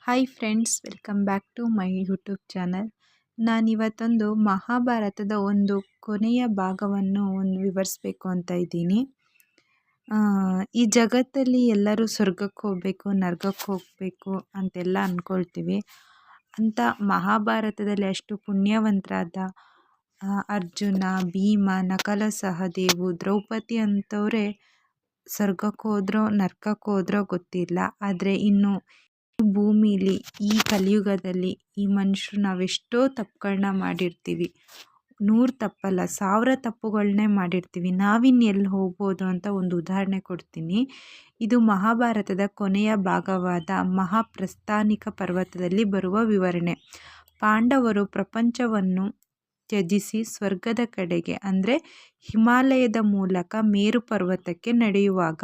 Hi friends, welcome back to my YouTube channel. ನಾನಿವತ್ತೊಂದು ಮಹಾಭಾರತದ ಒಂದು ಕೊನೆಯ ಭಾಗವನ್ನು ವಿವರಿಸಬೇಕು ಅಂತ ಇದ್ದೀನಿ. ಈ ಜಗತ್ತಲ್ಲಿ ಎಲ್ಲರೂ ಸ್ವರ್ಗಕ್ಕೆ ಹೋಗಬೇಕು, ನರಕಕ್ಕೆ ಹೋಗಬೇಕು ಅಂತೆಲ್ಲ ಅಂದ್ಕೊಳ್ತೀವಿ. ಅಂತ ಮಹಾಭಾರತದಲ್ಲಿ ಅಷ್ಟು ಪುಣ್ಯವಂತರಾದ ಅರ್ಜುನ, ಭೀಮ, ನಕಲ ಸಹದೇವು, ದ್ರೌಪದಿ ಅಂಥವ್ರೆ ಸ್ವರ್ಗಕ್ಕೆ ಹೋದ್ರೋ ನರಕಕ್ಕೆ ಹೋದ್ರೋ ಗೊತ್ತಿಲ್ಲ. ಆದರೆ ಇನ್ನು ಭೂಮಿಲಿ ಈ ಕಲಿಯುಗದಲ್ಲಿ ಈ ಮನುಷ್ಯರು ನಾವೆಷ್ಟೋ ತಪ್ಪುಗಳನ್ನ ಮಾಡಿರ್ತೀವಿ. 100 ತಪ್ಪಲ್ಲ, 1000 ತಪ್ಪುಗಳನ್ನೇ ಮಾಡಿರ್ತೀವಿ. ನಾವಿನ್ನು ಎಲ್ಲಿ ಹೋಗ್ಬೋದು ಅಂತ ಒಂದು ಉದಾಹರಣೆ ಕೊಡ್ತೀನಿ. ಇದು ಮಹಾಭಾರತದ ಕೊನೆಯ ಭಾಗವಾದ ಮಹಾಪ್ರಸ್ಥಾನಿಕ ಪರ್ವತದಲ್ಲಿ ಬರುವ ವಿವರಣೆ. ಪಾಂಡವರು ಪ್ರಪಂಚವನ್ನು ತ್ಯಜಿಸಿ ಸ್ವರ್ಗದ ಕಡೆಗೆ ಅಂದರೆ ಹಿಮಾಲಯದ ಮೂಲಕ ಮೇರು ಪರ್ವತಕ್ಕೆ ನಡೆಯುವಾಗ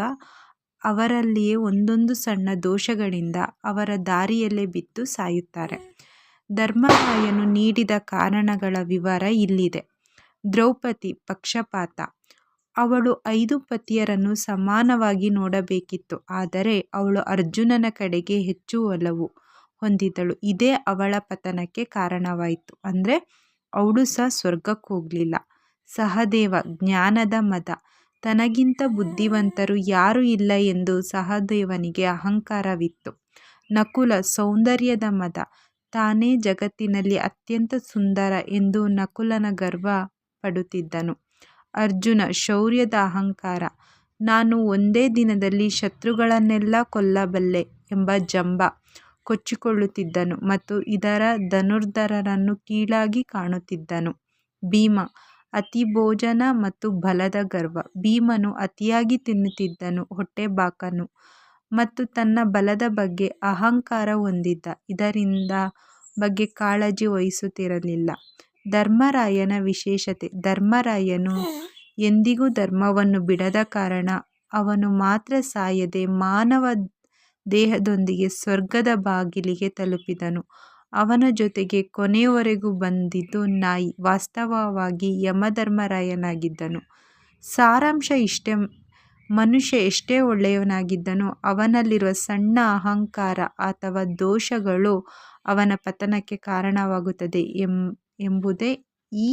ಅವರಲ್ಲಿಯೇ ಒಂದೊಂದು ಸಣ್ಣ ದೋಷಗಳಿಂದ ಅವರ ದಾರಿಯಲ್ಲೇ ಬಿದ್ದು ಸಾಯುತ್ತಾರೆ. ಧರ್ಮರಾಯನು ನೀಡಿದ ಕಾರಣಗಳ ವಿವರ ಇಲ್ಲಿದೆ. ದ್ರೌಪದಿ ಪಕ್ಷಪಾತ. ಅವಳು 5 ಪತಿಯರನ್ನು ಸಮಾನವಾಗಿ ನೋಡಬೇಕಿತ್ತು. ಆದರೆ ಅವಳು ಅರ್ಜುನನ ಕಡೆಗೆ ಹೆಚ್ಚು ಒಲವು ಹೊಂದಿದಳು. ಇದೇ ಅವಳ ಪತನಕ್ಕೆ ಕಾರಣವಾಯಿತು. ಅಂದರೆ ಅವಳು ಸಹ ಸ್ವರ್ಗಕ್ಕೆ ಹೋಗಲಿಲ್ಲ. ಸಹದೇವ ಜ್ಞಾನದ ಮದ. ತನಗಿಂತ ಬುದ್ಧಿವಂತರು ಯಾರೂ ಇಲ್ಲ ಎಂದು ಸಹದೇವನಿಗೆ ಅಹಂಕಾರವಿತ್ತು. ನಕುಲ ಸೌಂದರ್ಯದ ಮದ. ತಾನೇ ಜಗತ್ತಿನಲ್ಲಿ ಅತ್ಯಂತ ಸುಂದರ ಎಂದು ನಕುಲನ ಗರ್ವ ಪಡುತ್ತಿದ್ದನು. ಅರ್ಜುನ ಶೌರ್ಯದ ಅಹಂಕಾರ. ನಾನು ಒಂದೇ ದಿನದಲ್ಲಿ ಶತ್ರುಗಳನ್ನೆಲ್ಲ ಕೊಲ್ಲಬಲ್ಲೆ ಎಂಬ ಜಂಬ ಕೊಚ್ಚಿಕೊಳ್ಳುತ್ತಿದ್ದನು ಮತ್ತು ಇದರ ಧನುರ್ಧರರನ್ನು ಕೀಳಾಗಿ ಕಾಣುತ್ತಿದ್ದನು. ಭೀಮ ಅತಿ ಭೋಜನ ಮತ್ತು ಬಲದ ಗರ್ವ. ಭೀಮನು ಅತಿಯಾಗಿ ತಿನ್ನುತ್ತಿದ್ದನು, ಹೊಟ್ಟೆಬಾಕನು ಮತ್ತು ತನ್ನ ಬಲದ ಬಗ್ಗೆ ಅಹಂಕಾರ ಹೊಂದಿದ್ದ. ಇದರಿಂದ ಬಗ್ಗೆ ಕಾಳಜಿ ವಹಿಸುತ್ತಿರಲಿಲ್ಲ. ಧರ್ಮರಾಯನ ವಿಶೇಷತೆ. ಧರ್ಮರಾಯನು ಎಂದಿಗೂ ಧರ್ಮವನ್ನು ಬಿಡದ ಕಾರಣ ಅವನು ಮಾತ್ರ ಸಾಯದೆ ಮಾನವ ದೇಹದೊಂದಿಗೆ ಸ್ವರ್ಗದ ಬಾಗಿಲಿಗೆ ತಲುಪಿದನು. ಅವನ ಜೊತೆಗೆ ಕೊನೆಯವರೆಗೂ ಬಂದಿದ್ದು ನಾಯಿ, ವಾಸ್ತವವಾಗಿ ಯಮಧರ್ಮರಾಯನಾಗಿದ್ದನು. ಸಾರಾಂಶ ಇಷ್ಟೇ, ಮನುಷ್ಯ ಎಷ್ಟೇ ಒಳ್ಳೆಯವನಾಗಿದ್ದನೋ ಅವನಲ್ಲಿರುವ ಸಣ್ಣ ಅಹಂಕಾರ ಅಥವಾ ದೋಷಗಳು ಅವನ ಪತನಕ್ಕೆ ಕಾರಣವಾಗುತ್ತದೆ ಎಂಬುದೇ ಈ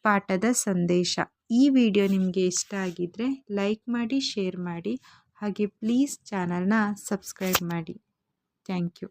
ಪಾಠದ ಸಂದೇಶ. ಈ ವಿಡಿಯೋ ನಿಮಗೆ ಇಷ್ಟ ಆಗಿದ್ದರೆ ಲೈಕ್ ಮಾಡಿ, ಶೇರ್ ಮಾಡಿ, ಹಾಗೆ ಪ್ಲೀಸ್ ಚಾನಲ್ನ ಸಬ್ಸ್ಕ್ರೈಬ್ ಮಾಡಿ. Thank you.